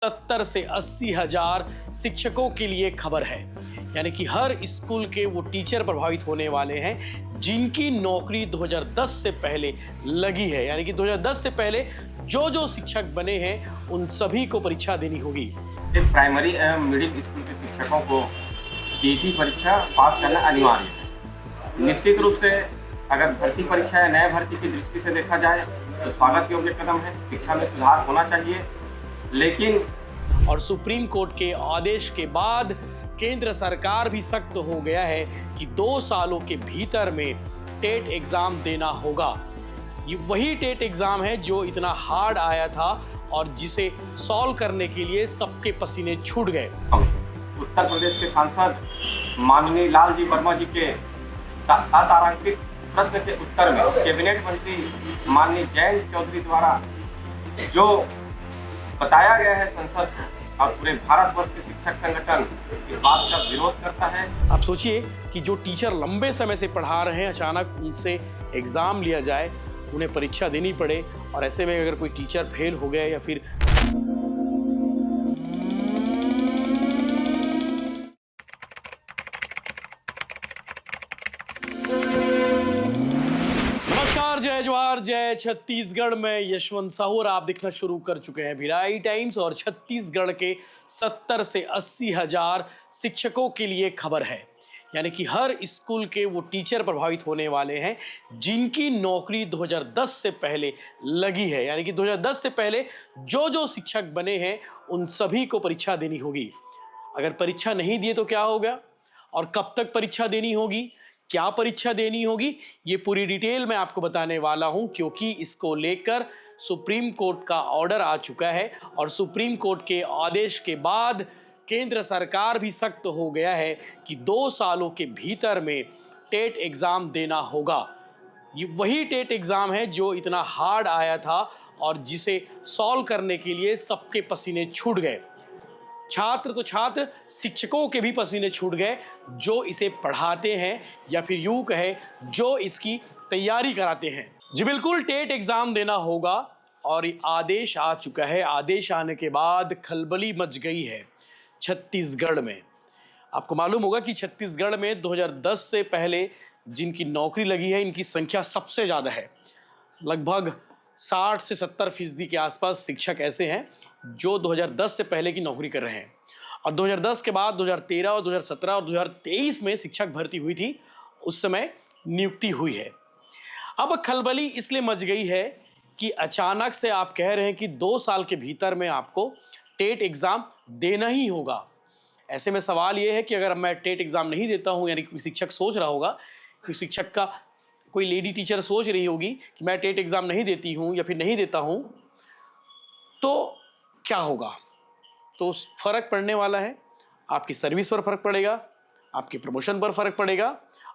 70 से 80 हजार शिक्षकों के लिए खबर है। यानी कि हर स्कूल के वो टीचर प्रभावित होने वाले हैं जिनकी नौकरी 2010 से पहले लगी है। यानी कि 2010 से पहले जो जो शिक्षक बने हैं उन सभी को परीक्षा देनी होगी। प्राइमरी एवं मिडिल स्कूल के शिक्षकों को टीईटी परीक्षा पास करना अनिवार्य है। निश्चित रूप से अगर भर्ती परीक्षा या नए भर्ती की दृष्टि से देखा जाए तो स्वागत योग्य कदम है। शिक्षा में सुधार होना चाहिए, लेकिन और सुप्रीम कोर्ट के आदेश के बाद केंद्र सरकार भी सख्त हो गया है कि 2 सालों के भीतर में टेट एग्जाम देना होगा। ये वही टेट एग्जाम है जो इतना हार्ड आया था और जिसे सॉल्व करने के लिए सबके पसीने छूट गए। उत्तर प्रदेश के सांसद माननीय लाल जी वर्मा जी के अतारांकित प्रश्न के उत्तर में कैबिनेट मंत्री माननीय जयंत चौधरी द्वारा जो बताया गया है संसद को और पूरे भारतवर्ष के शिक्षक संगठन इस बात का विरोध करता है। आप सोचिए कि जो टीचर लंबे समय से पढ़ा रहे हैं अचानक उनसे एग्जाम लिया जाए, उन्हें परीक्षा देनी पड़े और ऐसे में अगर कोई टीचर फेल हो गया या फिर जय जवाहर जय छत्तीसगढ़ में यशवंत साहू और आप देखना शुरू कर चुके हैं भिलाई टाइम्स। और छत्तीसगढ़ के 70 से 80 हजार शिक्षकों के लिए खबर है। यानी कि हर स्कूल के वो टीचर प्रभावित होने वाले हैं जिनकी नौकरी 2010 से पहले लगी है। यानी कि 2010 से पहले जो जो शिक्षक बने हैं उन सभी को परीक्षा देनी होगी। अगर परीक्षा नहीं दिए तो क्या होगा और कब तक परीक्षा देनी होगी, क्या परीक्षा देनी होगी, ये पूरी डिटेल मैं आपको बताने वाला हूं, क्योंकि इसको लेकर सुप्रीम कोर्ट का ऑर्डर आ चुका है और सुप्रीम कोर्ट के आदेश के बाद केंद्र सरकार भी सख्त हो गया है कि 2 सालों के भीतर में टेट एग्जाम देना होगा। ये वही टेट एग्जाम है जो इतना हार्ड आया था और जिसे सॉल्व करने के लिए सबके पसीने छूट गए। छात्र तो छात्र, शिक्षकों के भी पसीने छूट गए जो इसे पढ़ाते हैं या फिर यूं कहे जो इसकी तैयारी कराते हैं। जी बिल्कुल, टेट एग्जाम देना होगा और आदेश आ चुका है। आदेश आने के बाद खलबली मच गई है छत्तीसगढ़ में। आपको मालूम होगा कि छत्तीसगढ़ में 2010 से पहले जिनकी नौकरी लगी है इनकी संख्या सबसे ज़्यादा है। लगभग 60 से 70% के आसपास शिक्षक ऐसे हैं जो 2010 से पहले की नौकरी कर रहे हैं। और 2010 के बाद 2013 और 2017 और 2023 में शिक्षक भर्ती हुई थी, उस समय नियुक्ति हुई है। अब खलबली इसलिए मच गई है कि अचानक से आप कह रहे हैं कि 2 साल के भीतर में आपको टेट एग्जाम देना ही होगा। ऐसे में सवाल यह है कि अगर मैं टेट एग्जाम नहीं देता हूं, यानी कोई शिक्षक सोच रहा होगा कि शिक्षक का कोई लेडी टीचर सोच रही होगी कि मैं टेट एग्जाम नहीं देती हूं या फिर नहीं देता हूं, तो क्या होगा? तो फर्क पड़ने वाला है। आपकी सर्विस पर फर्क पड़ेगा, आपके प्रमोशन पर फर्क पड़ेगा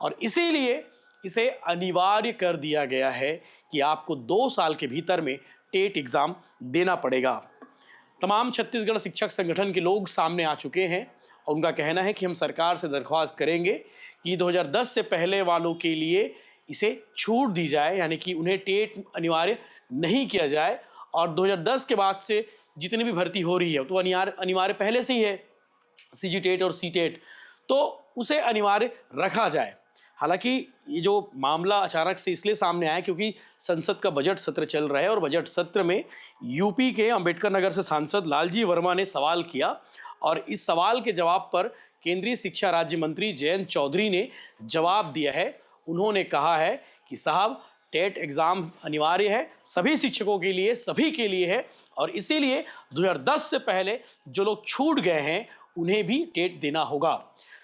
और इसीलिए इसे अनिवार्य कर दिया गया है कि आपको 2 साल के भीतर में टेट एग्जाम देना पड़ेगा। तमाम छत्तीसगढ़ शिक्षक संगठन के लोग सामने आ चुके हैं और उनका कहना है कि हम सरकार से दरख्वास्त करेंगे कि 2010 से पहले वालों के लिए इसे छूट दी जाए, यानी कि उन्हें टेट अनिवार्य नहीं किया जाए और 2010 के बाद से जितनी भी भर्ती हो रही है तो अनिवार्य पहले से ही है, सीजी टेट और सी टेट, तो उसे अनिवार्य रखा जाए। हालांकि ये जो मामला अचानक से इसलिए सामने आया क्योंकि संसद का बजट सत्र चल रहा है और बजट सत्र में यूपी के अंबेडकर नगर से सांसद लालजी वर्मा ने सवाल किया और इस सवाल के जवाब पर केंद्रीय शिक्षा राज्य मंत्री जयंत चौधरी ने जवाब दिया है। उन्होंने कहा है कि साहब, टेट एग्जाम अनिवार्य है सभी शिक्षकों के लिए, सभी के लिए है और इसीलिए 2010 से पहले जो लोग छूट गए हैं उन्हें भी टेट देना होगा।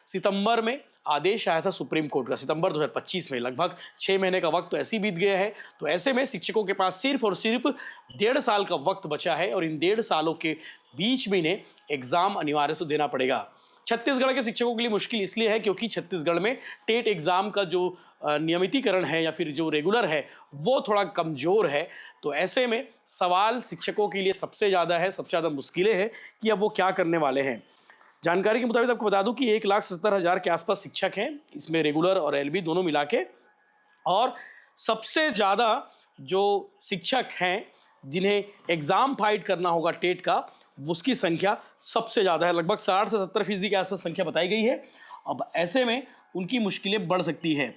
सितंबर में आदेश आया था सुप्रीम कोर्ट का, सितंबर 2025 में। लगभग 6 महीने का वक्त तो ऐसे ही बीत गया है। तो ऐसे में शिक्षकों के पास सिर्फ और सिर्फ 1.5 साल का वक्त बचा है और इन 1.5 सालों के बीच में इन्हें एग्जाम अनिवार्य तो देना पड़ेगा। छत्तीसगढ़ के शिक्षकों के लिए मुश्किल इसलिए है क्योंकि छत्तीसगढ़ में टेट एग्जाम का जो नियमितीकरण है या फिर जो रेगुलर है वो थोड़ा कमजोर है। तो ऐसे में सवाल शिक्षकों के लिए सबसे ज़्यादा है, सबसे ज़्यादा मुश्किलें हैं कि अब वो क्या करने वाले हैं। जानकारी के मुताबिक आपको बता दूं कि 1,70,000 के आसपास शिक्षक हैं, इसमें रेगुलर और एलबी दोनों मिला के, और सबसे ज़्यादा जो शिक्षक हैं जिन्हें एग्ज़ाम फाइट करना होगा टेट का, उसकी संख्या सबसे ज़्यादा है, लगभग 60 से 70% के आसपास संख्या बताई गई है। अब ऐसे में उनकी मुश्किलें बढ़ सकती है।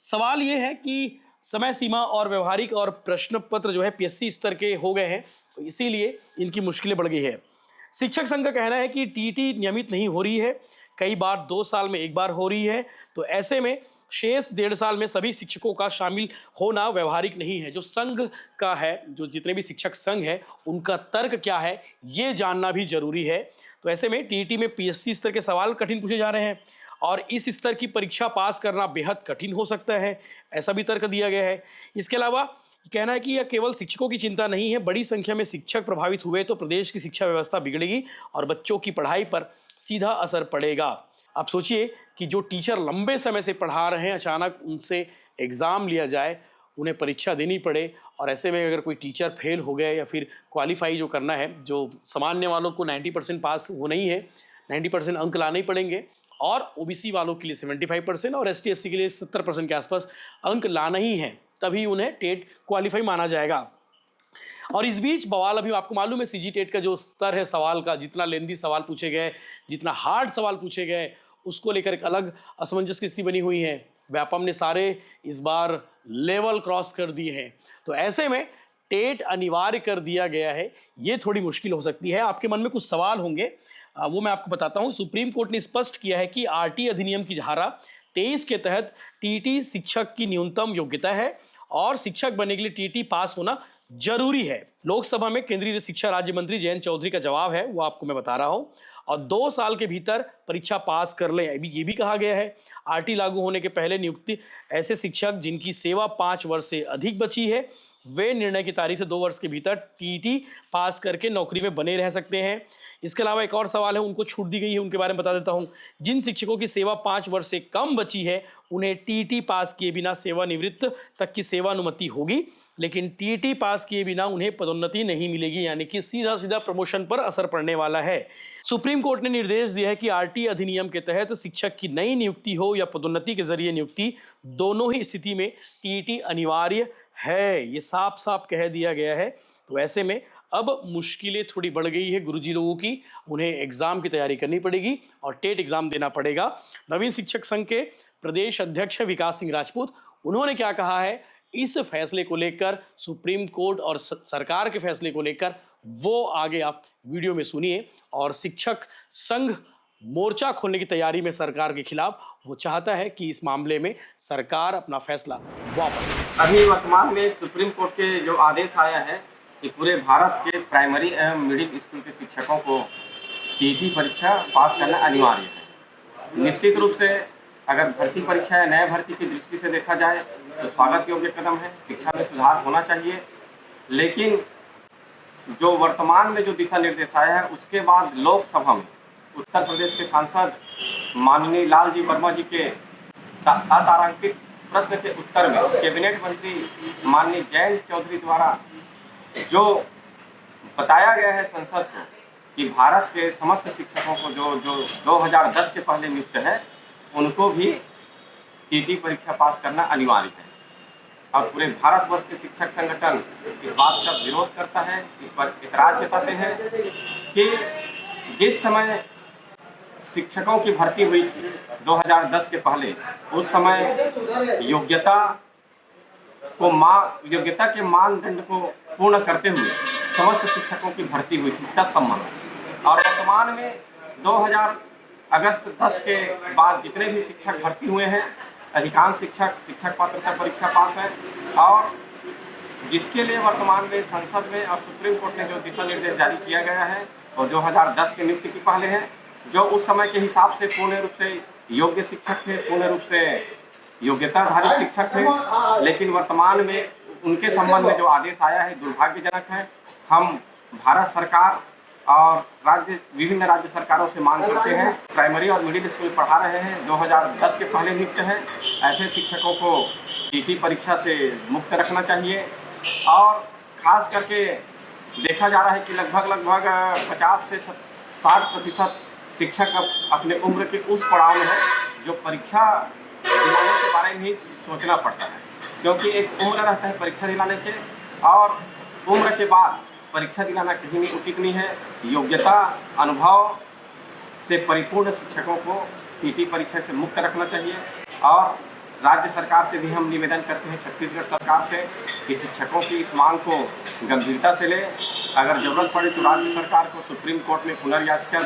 सवाल ये है कि समय सीमा और व्यवहारिक और प्रश्न पत्र जो है पीएससी स्तर के हो गए हैं, तो इसीलिए इनकी मुश्किलें बढ़ गई है। शिक्षक संघ का कहना है कि टीटी नियमित नहीं हो रही है, कई बार 2 साल में एक बार हो रही है, तो ऐसे में शेष 1.5 साल में सभी शिक्षकों का शामिल होना व्यवहारिक नहीं है। जो संघ का है, जो जितने भी शिक्षक संघ है, उनका तर्क क्या है ये जानना भी जरूरी है। तो ऐसे में टीटी में पीएससी स्तर के सवाल कठिन पूछे जा रहे हैं और इस स्तर की परीक्षा पास करना बेहद कठिन हो सकता है, ऐसा भी तर्क दिया गया है। इसके अलावा कहना है कि यह केवल शिक्षकों की चिंता नहीं है, बड़ी संख्या में शिक्षक प्रभावित हुए तो प्रदेश की शिक्षा व्यवस्था बिगड़ेगी और बच्चों की पढ़ाई पर सीधा असर पड़ेगा। आप सोचिए कि जो टीचर लंबे समय से पढ़ा रहे हैं, अचानक उनसे एग्ज़ाम लिया जाए, उन्हें परीक्षा देनी पड़े और ऐसे में अगर कोई टीचर फेल हो गए या फिर क्वालिफाई जो करना है, जो सामान्य वालों को 90% पास होना ही है, 90% अंक लाने ही पड़ेंगे और ओबीसी वालों के लिए 75% और एसटी एससी के लिए 70% के आसपास अंक लाना ही है, तभी उन्हें टेट क्वालिफाई माना जाएगा। और इस बीच बवाल अभी आपको मालूम है, सीजी टेट का जो स्तर है सवाल का, जितना लेंदी सवाल पूछे गए, जितना हार्ड सवाल पूछे गए, उसको लेकर एक अलग असमंजस की स्थिति बनी हुई है। व्यापम ने सारे इस बार लेवल क्रॉस कर दिए हैं, तो ऐसे में टेट अनिवार्य कर दिया गया है, ये थोड़ी मुश्किल हो सकती है। आपके मन में कुछ सवाल होंगे, वो मैं आपको बताता हूँ। सुप्रीम कोर्ट ने स्पष्ट किया है कि आरटी अधिनियम की धारा 23 के तहत टीटी शिक्षक की न्यूनतम योग्यता है और शिक्षक बनने के लिए टीटी पास होना जरूरी है। लोकसभा में केंद्रीय शिक्षा राज्य मंत्री जयंत चौधरी का जवाब है, वो आपको मैं बता रहा हूँ। और 2 साल के भीतर परीक्षा पास कर लें, अभी ये भी कहा गया है। आरटी लागू होने के पहले नियुक्ति ऐसे शिक्षक जिनकी सेवा 5 वर्ष से अधिक बची है, वे निर्णय की तारीख से 2 वर्ष के भीतर टीटी पास करके नौकरी में बने रह सकते हैं। इसके अलावा एक और सवाल है, उनको छूट दी गई है, उनके बारे में बता देता हूं। जिन शिक्षकों की सेवा 5 वर्ष से कम बची है, उन्हें टीटी पास किए बिना सेवानिवृत्त तक की सेवानुमति होगी, लेकिन टीटी पास किए बिना उन्हें पदोन्नति नहीं मिलेगी, यानी कि सीधा सीधा प्रमोशन पर असर पड़ने वाला है। सुप्रीम कोर्ट ने निर्देश दिया है कि आरटी अधिनियम के तहत शिक्षक की नई नियुक्ति हो या पदोन्नति के जरिए नियुक्ति, दोनों ही स्थिति में टीटी अनिवार्य है, ये साफ साफ कह दिया गया है। तो ऐसे में अब मुश्किलें थोड़ी बढ़ गई है गुरुजी लोगों की, उन्हें एग्जाम की तैयारी करनी पड़ेगी और टेट एग्जाम देना पड़ेगा। नवीन शिक्षक संघ के प्रदेश अध्यक्ष विकास सिंह राजपूत, उन्होंने क्या कहा है इस फैसले को लेकर, सुप्रीम कोर्ट और सरकार के फैसले को लेकर, वो आगे आप वीडियो में सुनिए। और शिक्षक संघ मोर्चा खोलने की तैयारी में सरकार के खिलाफ, वो चाहता है कि इस मामले में सरकार अपना फैसला वापस ले। अभी वर्तमान में सुप्रीम कोर्ट के जो आदेश आया है कि पूरे भारत के प्राइमरी एवं मिडिल स्कूल के शिक्षकों को टीटी परीक्षा पास करना अनिवार्य है। निश्चित रूप से अगर भर्ती परीक्षा या नए भर्ती की दृष्टि से देखा जाए तो स्वागत योग्य कदम है, शिक्षा में सुधार होना चाहिए। लेकिन जो वर्तमान में जो दिशा निर्देश आया है, उसके बाद लोकसभा में उत्तर प्रदेश के सांसद माननीय लाल जी वर्मा जी के अतारांकित प्रश्न के उत्तर में कैबिनेट मंत्री माननीय जयंत चौधरी द्वारा जो बताया गया है संसद को कि भारत के समस्त शिक्षकों को जो 2010 के पहले नियुक्त है, उनको भी टीटी परीक्षा पास करना अनिवार्य है। और पूरे भारतवर्ष के शिक्षक संगठन इस बात का विरोध करता है, इस पर इतराज जताते हैं कि जिस समय शिक्षकों की भर्ती हुई थी 2010 के पहले, उस समय योग्यता के मानदंड को पूर्ण करते हुए समस्त शिक्षकों की भर्ती हुई थी तत्संबंध। और वर्तमान में 2000 अगस्त 10 के बाद जितने भी शिक्षक भर्ती हुए हैं, अधिकांश शिक्षक पात्रता परीक्षा पास है। और जिसके लिए वर्तमान में संसद में और सुप्रीम कोर्ट ने जो दिशा निर्देश जारी किया गया है और 2010 के नियुक्ति के पहले हैं, जो उस समय के हिसाब से पूर्ण रूप से योग्य शिक्षक थे, पूर्ण रूप से योग्यताधारी शिक्षक थे। लेकिन वर्तमान में उनके संबंध में जो आदेश आया है दुर्भाग्यजनक है। हम भारत सरकार और विभिन्न राज्य सरकारों से मांग करते हैं, प्राइमरी और मिडिल स्कूल पढ़ा रहे हैं, 2010 के पहले नियुक्त हैं, ऐसे शिक्षकों को टीटी परीक्षा से मुक्त रखना चाहिए। और खास करके देखा जा रहा है कि लगभग 50 से 60% शिक्षक अपने उम्र के उस पड़ाव में है जो परीक्षा दिलाने के बारे में ही सोचना पड़ता है, क्योंकि एक उम्र रहता है परीक्षा दिलाने के, और उम्र के बाद परीक्षा दिलाना कहीं भी उचित नहीं है। योग्यता अनुभव से परिपूर्ण शिक्षकों को टीटी परीक्षा से मुक्त रखना चाहिए। और राज्य सरकार से भी हम निवेदन करते हैं, छत्तीसगढ़ सरकार से, कि शिक्षकों की इस मांग को गंभीरता से ले। अगर जरूरत पड़े तो राज्य सरकार को सुप्रीम कोर्ट में पुनर्याचिका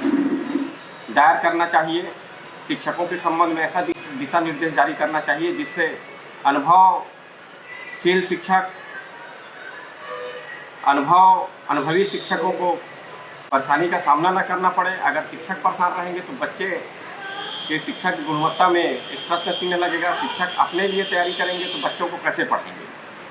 दायर करना चाहिए। शिक्षकों के संबंध में ऐसा दिशा निर्देश जारी करना चाहिए जिससे अनुभवशील शिक्षक, अनुभवी शिक्षकों को परेशानी का सामना न करना पड़े। अगर शिक्षक परेशान रहेंगे तो बच्चे के शिक्षा की गुणवत्ता में एक प्रश्न चिन्ह लगेगा। शिक्षक अपने लिए तैयारी करेंगे तो बच्चों को कैसे पढ़ेंगे।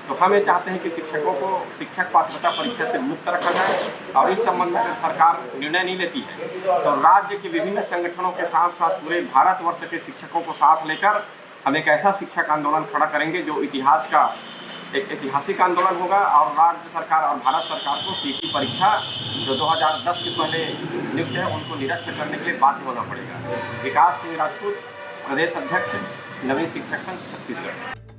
तो हम ये चाहते हैं कि शिक्षकों को शिक्षक पात्रता परीक्षा से मुक्त रखा जाए। और इस संबंध में अगर सरकार निर्णय नहीं लेती है तो राज्य के विभिन्न संगठनों के साथ साथ पूरे भारतवर्ष के शिक्षकों को साथ लेकर हम एक ऐसा शिक्षक आंदोलन खड़ा करेंगे जो इतिहास का एक ऐतिहासिक आंदोलन होगा। और राज्य सरकार और भारत सरकार को टीटी परीक्षा जो 2010 के पहले नियुक्त है उनको निरस्त करने के लिए बाध्य होना पड़ेगा। विकास सिंह राजपूत, प्रदेश अध्यक्ष, नवीन शिक्षक संघ, छत्तीसगढ़।